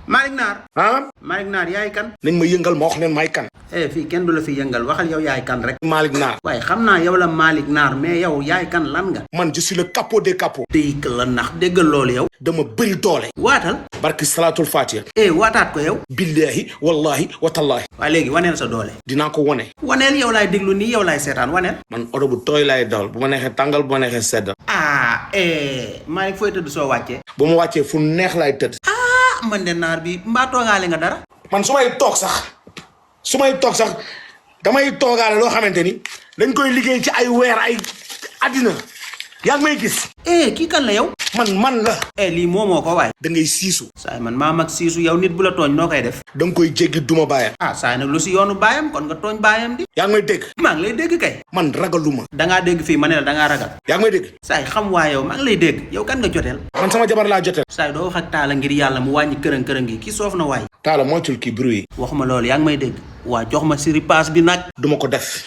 Malick Naar. ah. Malick Naar yaay kan. nañ ma yëngal ma wax leen may kan. fii kenn du la fi yëngal waxal yow yaay kan rek. Malick Naar. waaye xam naa yow la Malick Naar mais yow yaay kan lan nga. man je suis le capot des capots. dégg la nax déggal loolu yow. dama bëri doole. waatal. barki salaatul fatiha. waataat ko yow. billahi wallahi watallaahi. waaye léegi waneel sa doole. dinaa ko wane. waneel yow laay déglu nii yow laay seetaan waneel. man oto bu tooy laay dawal bu ma neexee tàngal bu ma neexee sedd. Malick fooy tëdd soo wàccee. bu ma wàccee fu neex laay tëdd. man de naar bi mbaa toogaale nga dara. man su may toog sax damay toogaale loo xamante ni dañ koy liggéey ci ay weer ay àddina yaa ngi may gis. kii kan la yow. man la. lii moomoo ko waay. da ngay siisu. saay man maa mag siisu yow nit bu la tooñ noo koy def. da nga koy jéggi duma baayam. saay nag lu si yoonu baayam kon nga tooñ baayam di. yaa ngi may dégg. maa ngi lay dégg kay. man ragaluma. dangaa dégg fii ma ne la dangaa ragal. yaa ngi may dégg. saay xam waa yow maa ngi lay dégg yow kan nga joteel. man sama jabar laa joteel. saay doo wax ak taala ngir yàlla mu wàññi kërën gi kii soof na waay. taala moytul kii bruit yi. waxuma loolu yaa ngi may dégg. waa jox ma siri paas bi nag. duma ko def.